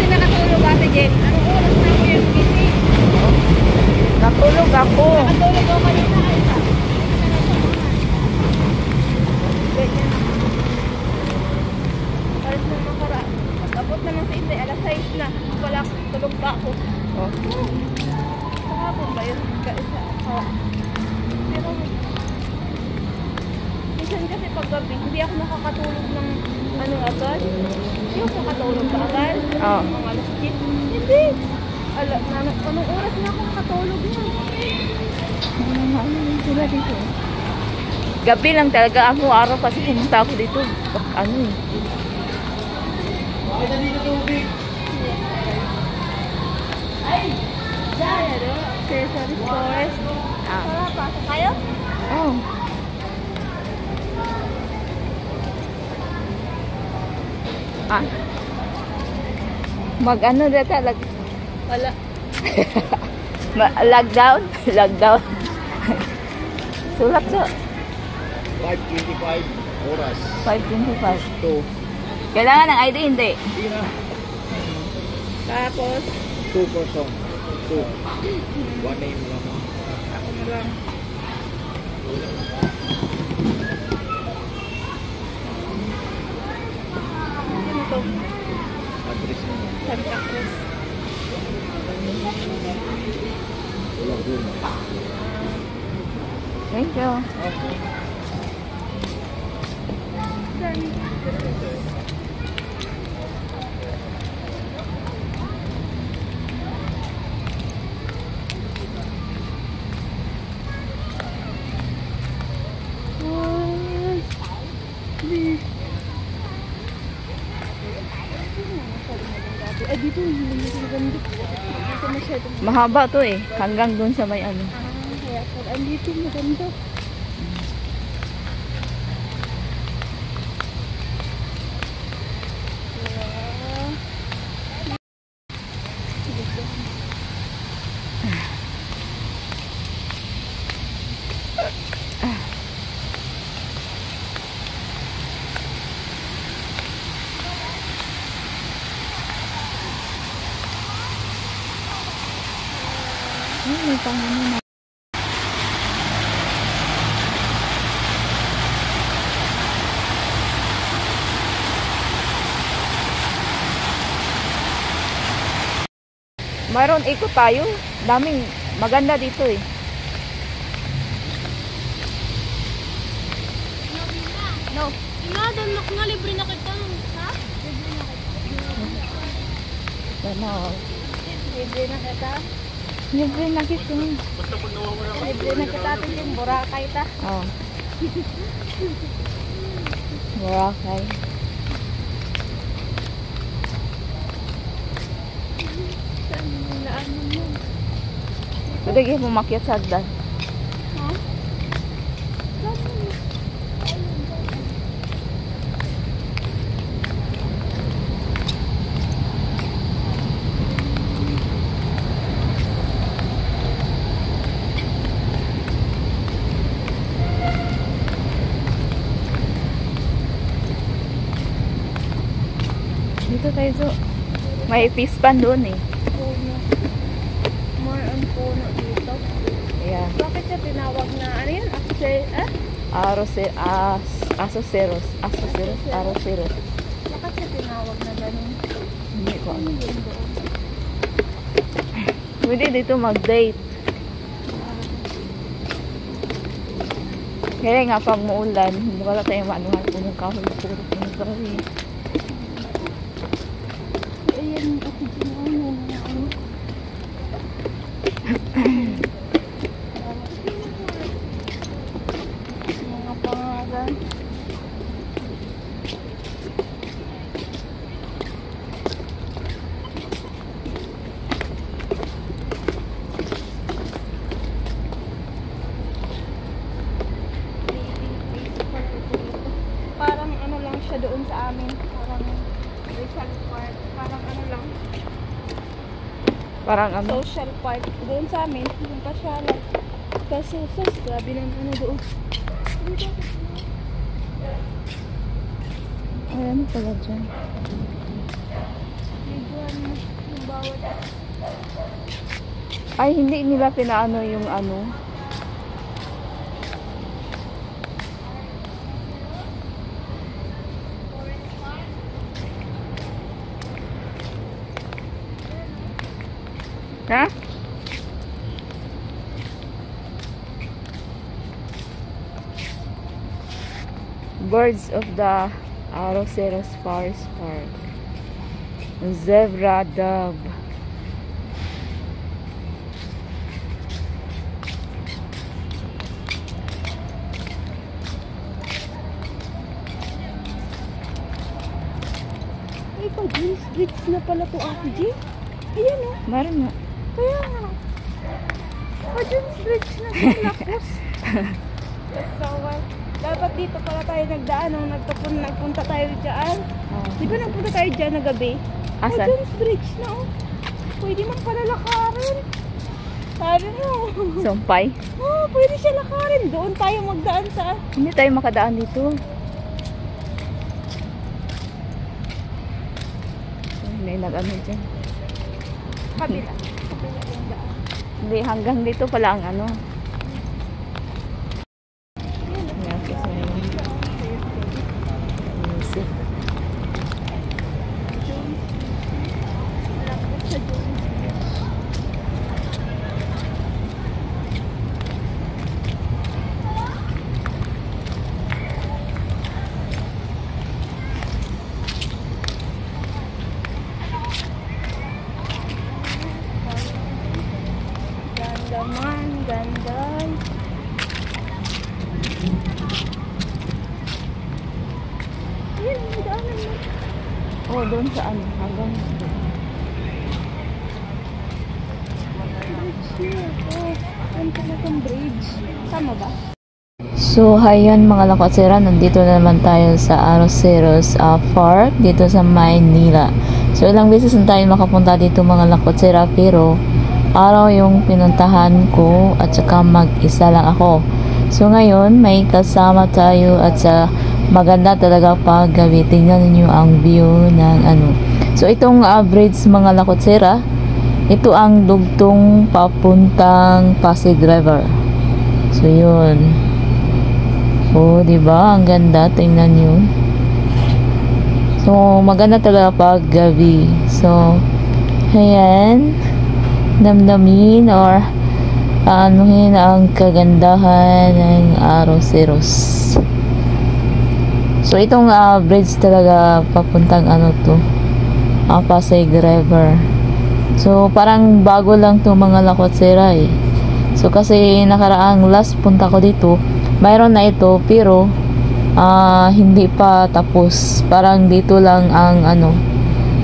kasi nakatulog Ate Jen. Anong oras na ako yung gising? Natulog ako. Nakatulog ako kanina. Alas na makara. Abot naman sa Inday. Alas 6 na. Wala tulog pa ako. Oh. Kahapon ba yun? Pero minsan kasi paggabi, hindi ako nakakatulog ng ano agad. Hindi ako nakatulog ba agad? Oh. Mga alas 10. Hindi. Anong oras na ako nakatulog na? Ano sila dito? Gabi lang talaga ako araw kasi pumunta ako dito. Ano eh. Ay! Diyan! Ano? Accessory stores. Tara, pasok kayo? Oh. Ah. Mag-ano dito? Wala. Lockdown? Lockdown. Sulat so. 5:25 oras. 5:25. Ito. Kailangan ng ID, hindi. Hindi na. Tapos, 2 person. 2. One name lang. ako na lang. Ano to? Address mo. Santa Cruz. Wala doon. Thank you. Okay. Ay, dito hindi maganda. Dito masyadong. Mahaba to eh. Hanggang dun sa may ano. Kaya po, andito maganda. May pangano na. Mayroon ikot tayo. Daming maganda dito eh. No. Ina, doon nga libre na kita. Ha? Libre na kita. Wow. Libre na kita. Libre na kita. Libre na kita atin yung Boracay ta. Oh. Boracay. Saan mo yun? Pwede kayo pumakyat sa hagdan. Ha? Dito tayo so. May fish pan doon eh. Puno. More on puno dito. Yeah. Bakit siya tinawag na ano yun? Asoceros. Aroceros. Bakit siya tinawag na ganun? Hindi ko Ano ano. yun doon? Pwede dito mag-date. Kaya nga pag muulan, wala tayong maanuhan kung yung kahoy. Puro kahoy. Ayan, ako ginawa na ano. Mga pangalan. Parang ano lang siya doon sa amin. Parang Rizal Park. Parang ano lang. Parang ano. Social park. Doon sa amin. Yung pasyalan. Kasi sus, grabe ng ano doon. Ay, ano pala dyan? Medyo ano, yung bawat Ay, hindi nila pinaano yung ano. Ha? Birds of the Arroceros Forest Park. Zebra dove. Ay, pa-James Bridge na pala to, Ate G. Ayan o. Meron nga. Kaya nga. Pa-James Bridge na sinapos. So, dapat dito pala tayo nagdaan nung nagpunta tayo dyan. Di ba nagpunta tayo dyan na gabi? Asan? Pa-James Bridge na o. Pwede man pala lakarin. Sabi mo. Sumpay? Oh, pwede siya lakarin. Doon tayo magdaan sa... Hindi tayo makadaan dito. May nag-ano dyan. kabila. Kabila yung daan. Hindi, hanggang dito pala ang ano. Music. Lapit sa doon. Ganda man, ganda. Ayan, may daanan mo. Oh, doon sa ano, hanggang Bridge niya. Oh, ang talagang bridge. Tama ba? So, hayan mga lakotsera, nandito na naman tayo sa Arroceros Park dito sa Maynila. So, ilang beses na tayo makapunta dito mga lakotsera, pero araw yung pinuntahan ko at saka mag-isa lang ako. So, ngayon may kasama tayo at sa maganda talaga pag gabi. Tingnan niyo ang view ng ano. So, itong bridge mga lakotsera, ito ang dugtong papuntang Pasig River. So, yun. Oh, di ba? Ang ganda, tingnan niyo. So, maganda talaga pag gabi. So, ayan. Damdamin or anuhin ang kagandahan ng Arroceros. So, itong bridge talaga papuntang ano to, Pasig River. So, parang bago lang to mga lakotsera eh. So, kasi nakaraang last punta ko dito, mayroon na ito pero hindi pa tapos. Parang dito lang ang ano.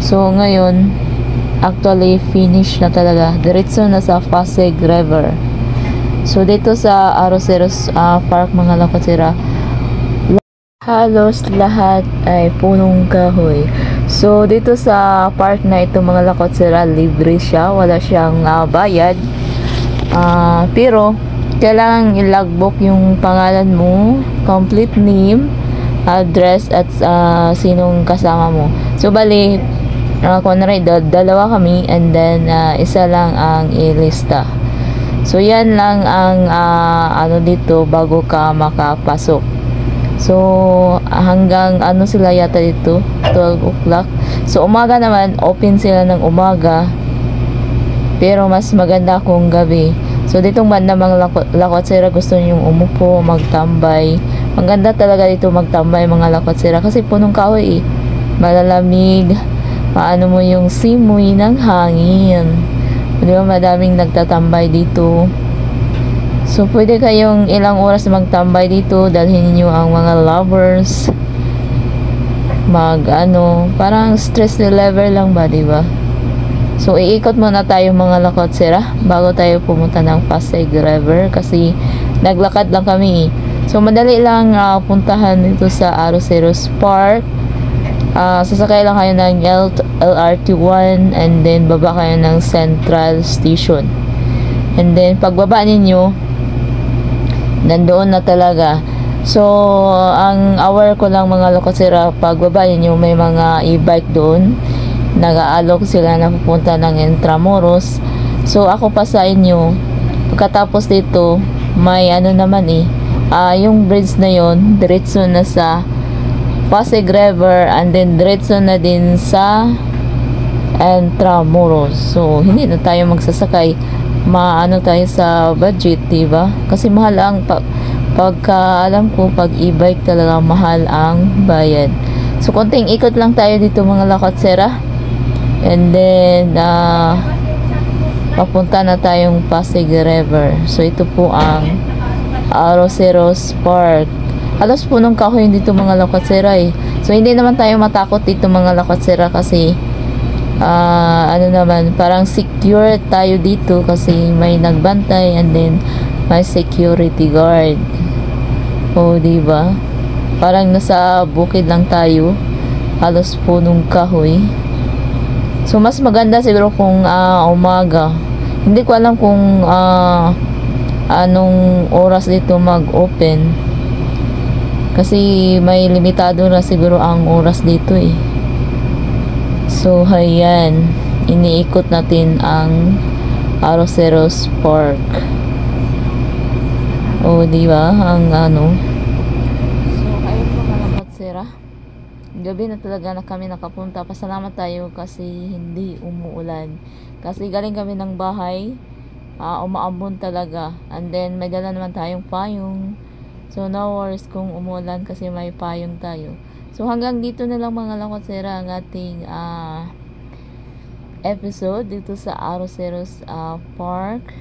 So, ngayon actually finish na talaga. Diretso na sa Pasig River. So, dito sa Arroceros Park mga lakotsera, halos lahat ay punong kahoy. So, dito sa park na ito mga lakotsera, libre siya. Wala siyang bayad. Pero kailangan i-logbook yung pangalan mo, complete name, address, at sinong kasama mo. So, bali, kunwari, dalawa kami, and then, isa lang ang ilista. So, yan lang ang, ano dito, bago ka makapasok. So, hanggang, ano sila yata dito, 12 o'clock. So, umaga naman, open sila ng umaga, pero mas maganda kung gabi. So, ditong banda mga lakotsera, gusto nyong umupo, magtambay. Maganda talaga dito magtambay mga lakotsera kasi punong kahoy eh. Malalamig. Paano mo yung simoy ng hangin. Di ba madaming nagtatambay dito. So, pwede kayong ilang oras magtambay dito. Dalhin niyo ang mga lovers. Parang stress reliever lang ba, di ba? So, iikot muna tayo mga lakotsera bago tayo pumunta ng Pasig River kasi naglakad lang kami. So, madali lang puntahan dito sa Arroceros Park. Sasakay lang kayo ng LRT1 and then baba kayo ng Central Station. And then, pagbaba ninyo, nandoon na talaga. So, ang hour ko lang mga lakotsera, pagbaba ninyo, may mga e-bike doon. nag-aalok sila na pupunta ng Intramuros. So ako pa sa inyo, pagkatapos dito may ano naman yung bridge na yon diretso na sa Pasig River, and then diretso na din sa Intramuros. So hindi na tayo magsasakay, maano tayo sa budget, diba? Kasi mahal ang pagka alam ko pag e-bike talaga mahal ang bayad. So konting ikot lang tayo dito mga lakotsera, and then papunta na tayong Pasig River. So ito po ang Arroceros Park. Halos punong kahoy dito mga lakotsera So hindi naman tayo matakot dito mga lakotsera kasi ano naman, parang secure tayo dito kasi may nagbantay, and then may security guard. O diba? Parang nasa bukid lang tayo, halos punong kahoy. So mas maganda siguro kung umaga. Hindi ko alam kung anong oras dito mag-open, kasi may limitado na siguro ang oras dito So ayan, iniikot natin ang Arroceros Park. O diba ang ano. So ayun po mga lakotsera, gabi na talaga na kami nakapunta. Pasalamat tayo kasi hindi umuulan, kasi galing kami ng bahay, umaambon talaga, and then may dala naman tayong payong. So no worries kung umuulan kasi may payong tayo. So hanggang dito na lang mga lakotsera ang ating episode dito sa Arroceros Park.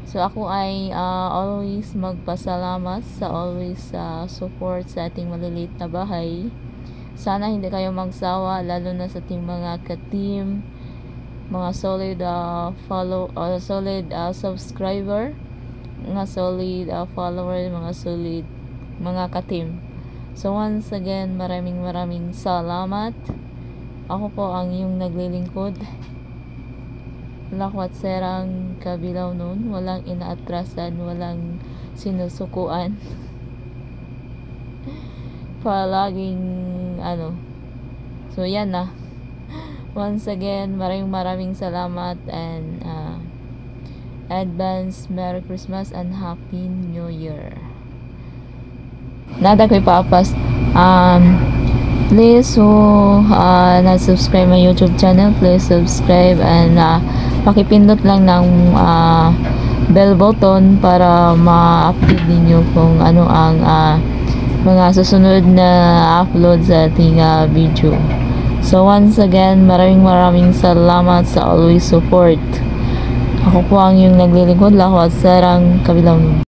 So ako ay always magpasalamat sa always support sa ating maliliit na bahay. Sana hindi kayo magsawa, lalo na sa ating mga ka-team, mga solid solid subscriber, mga solid follower, mga solid mga ka-team. So once again, maraming salamat. Ako po ang iyong naglilingkod, Lakotserang Kabilaw nun. Walang inaatrasan, walang sinusukuan. Palaging So yan na. Once again, maraming salamat, and advance Merry Christmas and Happy New Year. Nada ko'y papas. Please, na-subscribe my YouTube channel. Please subscribe, and pakipindot lang ng bell button para ma-update ninyo kung ano ang mga susunod na upload sa ating video. So once again, maraming salamat sa always support. Ako po ang yung naglilingkod, Lakotserang Kabilaw nun.